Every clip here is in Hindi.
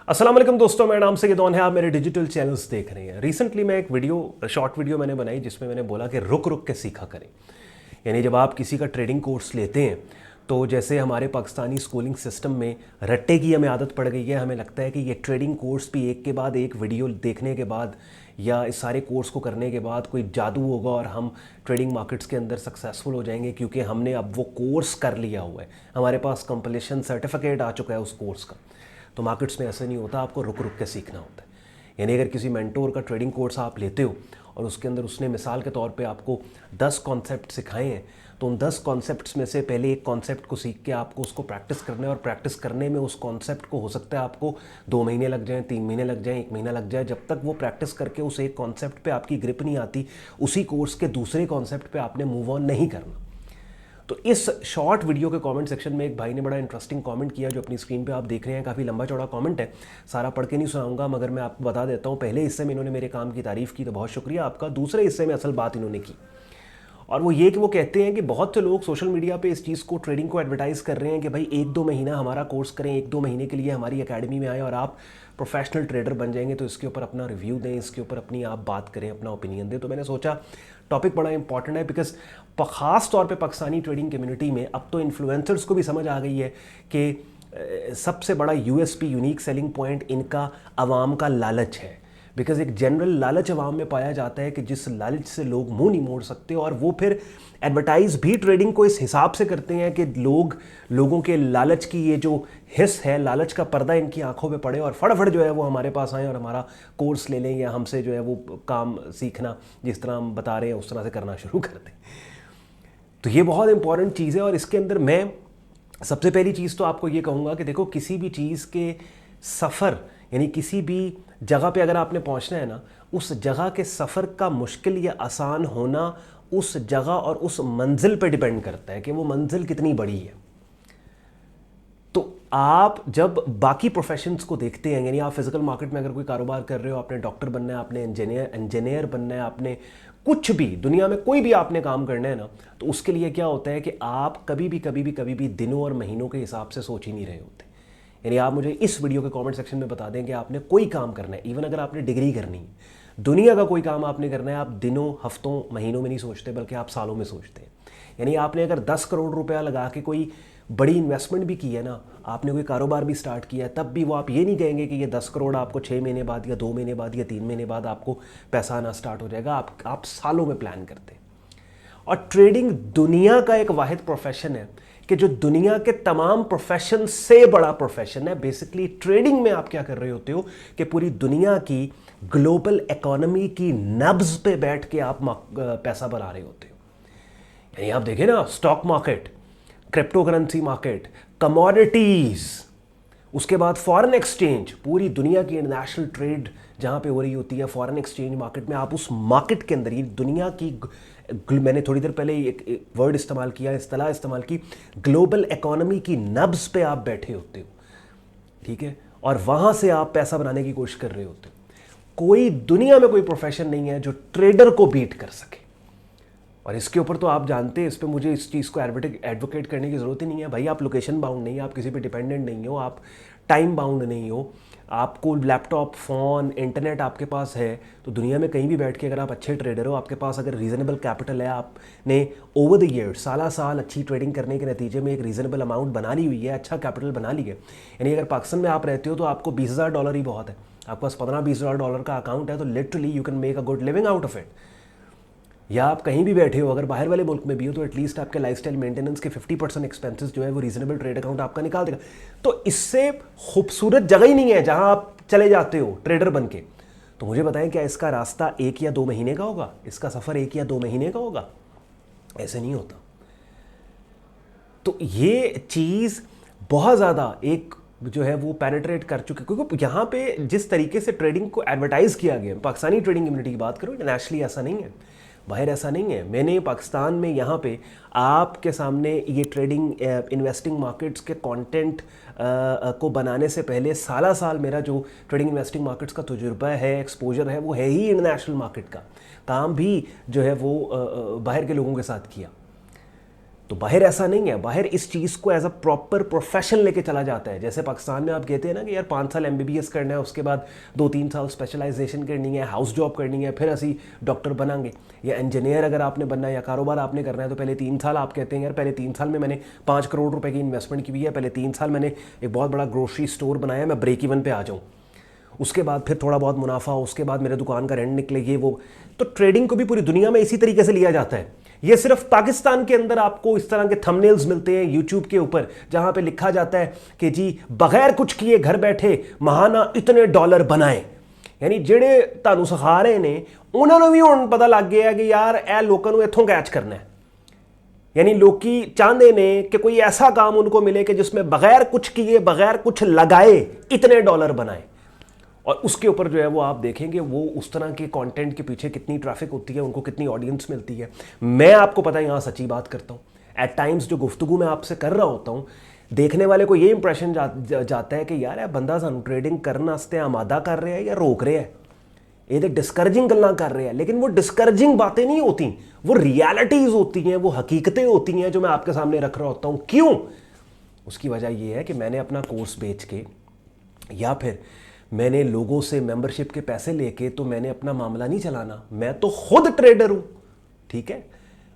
अस्सलाम वालेकुम दोस्तों, मेरा नाम सैयदौन है। आप मेरे डिजिटल चैनल्स देख रहे हैं। रिसेंटली मैं एक शॉर्ट वीडियो मैंने बनाई जिसमें मैंने बोला कि रुक रुक के सीखा करें। यानी जब आप किसी का ट्रेडिंग कोर्स लेते हैं तो जैसे हमारे पाकिस्तानी स्कूलिंग सिस्टम में रट्टे की हमें आदत पड़ गई है, हमें लगता है कि ये ट्रेडिंग कोर्स भी एक के बाद एक वीडियो देखने के बाद या इस सारे कोर्स को करने के बाद कोई जादू होगा और हम ट्रेडिंग मार्केट्स के अंदर सक्सेसफुल हो जाएंगे क्योंकि हमने अब वो कोर्स कर लिया हुआ है, हमारे पास कंप्लीशन सर्टिफिकेट आ चुका है उस कोर्स का। तो मार्केट्स में ऐसा नहीं होता, आपको रुक रुक के सीखना होता है। यानी अगर किसी मेंटोर का ट्रेडिंग कोर्स आप लेते हो और उसके अंदर उसने मिसाल के तौर पे आपको 10 कॉन्सेप्ट सिखाए हैं, तो उन 10 कॉन्सेप्ट्स में से पहले एक कॉन्सेप्ट को सीख के आपको उसको प्रैक्टिस करना है। और प्रैक्टिस करने में उस कॉन्सेप्ट को हो सकता है आपको 2 महीने लग जाएं, 3 महीने लग जाएं, 1 महीना लग जाए। जब तक वो प्रैक्टिस करके उस एक कॉन्सेप्ट पे आपकी ग्रिप नहीं आती, उसी कोर्स के दूसरे कॉन्सेप्ट पे आपने मूव ऑन नहीं करना। तो इस शॉर्ट वीडियो के कमेंट सेक्शन में एक भाई ने बड़ा इंटरेस्टिंग कमेंट किया जो अपनी स्क्रीन पे आप देख रहे हैं। काफ़ी लंबा चौड़ा कमेंट है, सारा पढ़ के नहीं सुनाऊंगा, मगर मैं आपको बता देता हूँ। पहले हिस्से में इन्होंने मेरे काम की तारीफ़ की तो बहुत शुक्रिया आपका। दूसरे हिस्से में असल बात इन्होंने की और वो ये कि वो कहते हैं कि बहुत से लोग सोशल मीडिया पे इस चीज़ को, ट्रेडिंग को एडवर्टाइज़ कर रहे हैं कि भाई 1-2 महीना हमारा कोर्स करें, 1-2 महीने के लिए हमारी एकेडमी में आए और आप प्रोफेशनल ट्रेडर बन जाएंगे। तो इसके ऊपर अपना रिव्यू दें, इसके ऊपर अपनी आप बात करें, अपना ओपिनियन दें। तो मैंने सोचा टॉपिक बड़ा इंपॉर्टेंट है बिकॉज ख़ास तौर पे पाकिस्तानी ट्रेडिंग कम्युनिटी में अब तो इन्फ्लुएंसर्स को भी समझ आ गई है कि सबसे बड़ा यूएसपी, यूनिक सेलिंग पॉइंट इनका आवाम का लालच है। बिकॉज एक जनरल लालच अवाम में पाया जाता है कि जिस लालच से लोग मुंह नहीं मोड़ सकते, और वो फिर एडवर्टाइज भी ट्रेडिंग को इस हिसाब से करते हैं कि लोगों के लालच की ये जो हिस्स है, लालच का पर्दा इनकी आंखों पे पड़े और फटाफट जो है वो हमारे पास आएँ और हमारा कोर्स ले लें या हमसे जो है वो काम सीखना जिस तरह हम बता रहे हैं उस तरह से करना शुरू कर दें। तो ये बहुत इंपॉर्टेंट चीज़ है। और इसके अंदर मैं सबसे पहली चीज़ तो आपको ये कहूँगा कि देखो, किसी भी चीज़ के सफ़र यानी किसी भी जगह पे अगर आपने पहुंचना है ना, उस जगह के सफ़र का मुश्किल या आसान होना उस जगह और उस मंजिल पे डिपेंड करता है कि वो मंजिल कितनी बड़ी है। तो आप जब बाकी प्रोफेशंस को देखते हैं, यानी आप फिजिकल मार्केट में अगर कोई कारोबार कर रहे हो, आपने डॉक्टर बनना है, आपने इंजीनियर बनना है, आपने कुछ भी दुनिया में कोई भी आपने काम करना है ना, तो उसके लिए क्या होता है कि आप कभी भी दिनों और महीनों के हिसाब से सोच ही नहीं रहे होते। यानी आप मुझे इस वीडियो के कमेंट सेक्शन में बता दें कि आपने कोई काम करना है, इवन अगर आपने डिग्री करनी है, दुनिया का कोई काम आपने करना है, आप दिनों, हफ्तों, महीनों में नहीं सोचते बल्कि आप सालों में सोचते हैं। यानी आपने अगर 10 करोड़ रुपया लगा के कोई बड़ी इन्वेस्टमेंट भी की है ना, आपने कोई कारोबार भी स्टार्ट किया है, तब भी वो आप ये नहीं कहेंगे कि ये 10 करोड़ आपको 6 महीने बाद या 2 महीने बाद या 3 महीने बाद आपको पैसा आना स्टार्ट हो जाएगा। आप सालों में प्लान करते हैं। और ट्रेडिंग दुनिया का एक वाहिद प्रोफेशन है कि जो दुनिया के तमाम प्रोफेशन से बड़ा प्रोफेशन है। बेसिकली ट्रेडिंग में आप क्या कर रहे होते हो कि पूरी दुनिया की ग्लोबल इकोनॉमी की नब्ज पे बैठ के आप पैसा बना रहे होते हो। यानी आप देखें ना, stock market, crypto currency market, commodities, उसके बाद फॉरेन एक्सचेंज, पूरी दुनिया की इंटरनेशनल ट्रेड जहाँ पे हो रही होती है फॉरेन एक्सचेंज मार्केट में, आप उस मार्केट के अंदर, ये दुनिया की, मैंने थोड़ी देर पहले एक वर्ड इस्तेमाल किया, इस्तेलाह इस्तेमाल की, ग्लोबल इकोनॉमी की नब्ज पे आप बैठे होते हो, ठीक है, और वहाँ से आप पैसा बनाने की कोशिश कर रहे होते हो। कोई दुनिया में कोई प्रोफेशन नहीं है जो ट्रेडर को बीट कर सके। और इसके ऊपर तो आप जानते हैं, इस पर मुझे इस चीज़ को एडवोकेट करने की ज़रूरत ही नहीं है। भाई आप लोकेशन बाउंड नहीं है, आप किसी पे डिपेंडेंट नहीं हो, आप टाइम बाउंड नहीं हो, आपको लैपटॉप, फ़ोन, इंटरनेट आपके पास है, तो दुनिया में कहीं भी बैठ के अगर आप अच्छे ट्रेडर हो, आपके पास अगर रीज़नेबल कैपिटल है, आपने ओवर द ईयर्स साल अच्छी ट्रेडिंग करने के नतीजे में एक रीज़नेबल अमाउंट बना ली हुई है, अच्छा कैपिटल बना ली है। यानी अगर पाकिस्तान में आप रहते हो तो आपको $20,000 ही बहुत है, आपके पास $15-20,000 का अकाउंट है, तो literally you can make a good living out of it. या आप कहीं भी बैठे हो, अगर बाहर वाले मुल्क में भी हो, तो एटलीस्ट आपके लाइफस्टाइल मेंटेनेंस के 50% एक्सपेंसेस जो है वो रीजनेबल ट्रेड अकाउंट आपका निकाल देगा। तो इससे खूबसूरत जगह ही नहीं है जहां आप चले जाते हो ट्रेडर बन के। तो मुझे बताएं, क्या इसका रास्ता 1 या 2 महीने का होगा? इसका सफ़र 1 या 2 महीने का होगा? ऐसे नहीं होता। तो ये चीज़ बहुत ज़्यादा एक जो है वो पेनिट्रेट कर चुके, क्योंकि यहाँ पे जिस तरीके से ट्रेडिंग को एडवर्टाइज़ किया गया, पाकिस्तानी ट्रेडिंग कम्युनिटी की बात करो, इंटरनेशनली ऐसा नहीं है, बाहर ऐसा नहीं है। मैंने पाकिस्तान में यहाँ पे आपके सामने ये ट्रेडिंग इन्वेस्टिंग मार्केट्स के कंटेंट को बनाने से पहले साल मेरा जो ट्रेडिंग इन्वेस्टिंग मार्केट्स का तजुर्बा है, एक्सपोजर है, वो है ही इंटरनेशनल मार्केट का। काम भी जो है वो बाहर के लोगों के साथ किया। तो बाहर ऐसा नहीं है, बाहर इस चीज़ को एज अ प्रॉपर प्रोफेशन लेके चला जाता है। जैसे पाकिस्तान में आप कहते हैं ना कि यार 5 साल MBBS करना है, उसके बाद 2-3 साल स्पेशलाइजेशन करनी है, हाउस जॉब करनी है, फिर असी डॉक्टर बनाएंगे, या इंजीनियर अगर आपने बनना है या कारोबार आपने करना है तो पहले 3 साल आप कहते हैं यार पहले 3 साल में मैंने 5 करोड़ रुपए की इन्वेस्टमेंट की हुई है, पहले 3 साल मैंने एक बहुत बड़ा ग्रोसरी स्टोर बनाया है, मैं ब्रेक इवन पे आ जाऊँ, उसके बाद फिर थोड़ा बहुत मुनाफा, उसके बाद मेरे दुकान का रेंट निकले, ये वो। तो ट्रेडिंग को भी पूरी दुनिया में इसी तरीके से लिया जाता है। ये सिर्फ पाकिस्तान के अंदर आपको इस तरह के थंबनेल्स मिलते हैं यूट्यूब के ऊपर जहां पे लिखा जाता है कि जी बगैर कुछ किए घर बैठे महाना इतने डॉलर बनाए, यानी ਜਿਹੜੇ ਤੁਹਾਨੂੰ ਸਿਖਾ ਰਹੇ ਨੇ ਉਹਨਾਂ ਨੂੰ ਵੀ ਹੁਣ ਪਤਾ ਲੱਗ ਗਿਆ कि यार ਇਹ ਲੋਕਾਂ ਨੂੰ ਇੱਥੋਂ कैच करना है। यानी लोग चाहते ने कि कोई ऐसा काम उनको मिले कि जिसमें बगैर कुछ किए बगैर कुछ लगाए इतने डॉलर बनाए, और उसके ऊपर जो है वो आप देखेंगे वो उस तरह के कंटेंट के पीछे कितनी ट्रैफिक होती है, उनको कितनी ऑडियंस मिलती है। मैं आपको पता है यहाँ सच्ची बात करता हूँ, एट टाइम्स जो गुफ्तगू मैं आपसे कर रहा होता हूँ, देखने वाले को ये इंप्रेशन जाता है कि यार यह बंदा सानू ट्रेडिंग करने वास्ते आमादा कर रहा है या रोक रहा है, ये तो डिस्करेजिंग गल्लां कर रहे हैं। लेकिन वो डिस्करेजिंग बातें नहीं होती, वो रियलिटीज़ होती हैं, वो हकीकतें होती हैं जो मैं आपके सामने रख रहा होता हूँ। क्यों? उसकी वजह ये है कि मैंने अपना कोर्स बेच के या फिर मैंने लोगों से मेंबरशिप के पैसे लेके तो मैंने अपना मामला नहीं चलाना, मैं तो खुद ट्रेडर हूँ, ठीक है।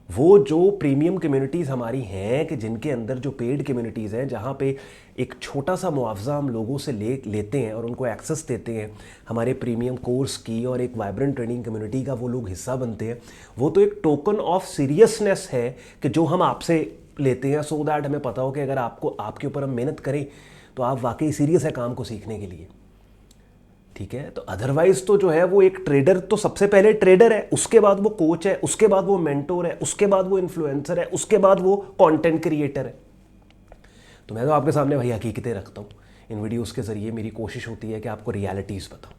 वो जो प्रीमियम कम्युनिटीज़ हमारी हैं कि जिनके अंदर जो पेड कम्युनिटीज़ हैं जहाँ पे एक छोटा सा मुआवजा हम लोगों से लेते हैं और उनको एक्सेस देते हैं हमारे प्रीमियम कोर्स की, और एक वाइब्रेंट ट्रेडिंग कम्युनिटी का वो लोग हिस्सा बनते हैं, वो तो एक टोकन ऑफ सीरियसनेस है कि जो हम आपसे लेते हैं, सो दैट हमें पता हो कि अगर आपको आपके ऊपर हम मेहनत करें तो आप वाकई सीरियस है काम को सीखने के लिए, ठीक है। तो अदरवाइज तो जो है वो एक ट्रेडर तो सबसे पहले ट्रेडर है, उसके बाद वो कोच है, उसके बाद वो मेंटोर है, उसके बाद वो इन्फ्लुएंसर है, उसके बाद वो कंटेंट क्रिएटर है। तो मैं तो आपके सामने भाई हकीकतें रखता हूँ, इन वीडियोस के ज़रिए मेरी कोशिश होती है कि आपको रियलिटीज़ बताऊँ।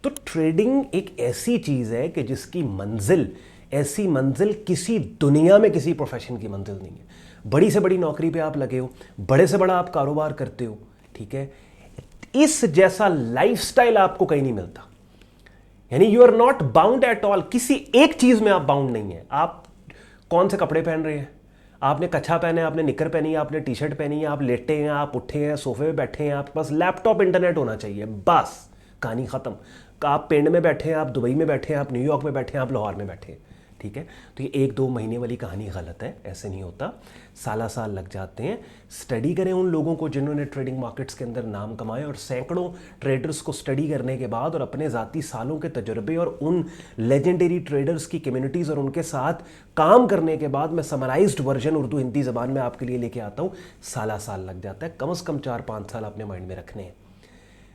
तो ट्रेडिंग एक ऐसी चीज़ है कि जिसकी मंजिल, ऐसी मंजिल किसी दुनिया में किसी प्रोफेशन की मंजिल नहीं है। बड़ी से बड़ी नौकरी पे आप लगे हो, बड़े से बड़ा आप कारोबार करते हो, ठीक है, इस जैसा लाइफस्टाइल आपको कहीं नहीं मिलता। यानी you are not bound at all, किसी एक चीज़ में आप बाउंड नहीं है। आप कौन से कपड़े पहन रहे हैं, आपने कच्छा पहना है, आपने निकर पहनी है, आपने टी शर्ट पहनी है, आप लेटे हैं, आप उठे हैं, सोफे पे बैठे हैं, आपके पास लैपटॉप इंटरनेट होना चाहिए, बस कहानी ख़त्म। आप पिंड में बैठे हैं, आप दुबई में बैठे हैं, आप न्यूयॉर्क में बैठे हैं, आप लाहौर में बैठे हैं, ठीक है। तो ये 1-2 महीने वाली कहानी गलत है, ऐसे नहीं होता, साल लग जाते हैं। स्टडी करें उन लोगों को जिन्होंने ट्रेडिंग मार्केट्स के अंदर नाम कमाए, और सैकड़ों ट्रेडर्स को स्टडी करने के बाद और अपने ज़ाती सालों के तजुर्बे और उन लेजेंडरी ट्रेडर्स की कम्युनिटीज़ और उनके साथ काम करने के बाद मैं समराइज्ड वर्जन उर्दू हिंदी ज़बान में आपके लिए लेके आता हूँ। साल लग जाता है, कम से कम 4-5 साल अपने माइंड में रखने हैं,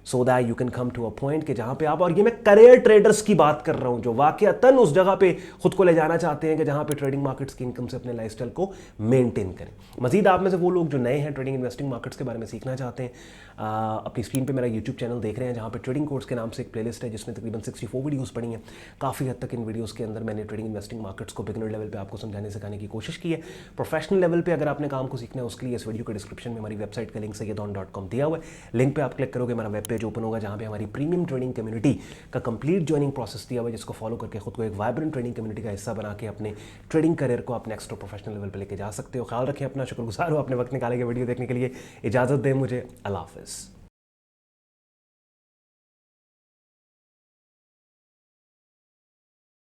so that you can come to a point कि जहाँ पे आप, और ये मैं करियर ट्रेडर्स की बात कर रहा हूँ जो वाकईतन उस जगह पे खुद को ले जाना चाहते हैं कि जहाँ पे ट्रेडिंग मार्केट्स की इनकम से अपने लाइफस्टाइल को मेंटेन करें। मजीद आप में से वो लोग जो नए हैं ट्रेडिंग इन्वेस्टिंग मार्केट्स के बारे में सीखना चाहते हैं, अपनी स्क्रीन पे मेरा यूट्यूब चैनल देख रहे हैं जहाँ पे ट्रेडिंग कोर्स के नाम से एक प्लेलिस्ट है जिसमें तकरीबन 64 वीडियोस पड़ी हैं। काफ़ी हद तक इन वीडियोस के अंदर मैंने ट्रेडिंग इन्वेस्टिंग मार्केट्स को बिगिनर लेवल पे आपको समझाने सिखाने की कोशिश की है। प्रोफेशनल लेवल पे अगर आपने काम को सीखना है उसके लिए इस वीडियो के डिस्क्रिप्शन में हमारी वेबसाइट का लिंक सैयदौन.com दिया हुआ है। लिंक पे आप क्लिक करोगे मेरा वेब पेज ओपन होगा जहाँ पे हमारी प्रीमियम ट्रेडिंग कम्युनिटी का कंप्लीट ज्वाइनिंग प्रोसेस दिया हुआ है, जिसको फॉलो करके खुद को एक वाइब्रेंट ट्रेडिंग कम्युनिटी का हिस्सा बना के अपने ट्रेडिंग करियर को आप नेक्स्ट प्रोफेशनल लेवल पे लेके जा सकते हो। ख्याल रखें अपना, शुक्रगुजार हो अपने वक्त निकाले गए वीडियो देखने के लिए। इजाज़त दें मुझे, अल्लाह हाफ़िज़।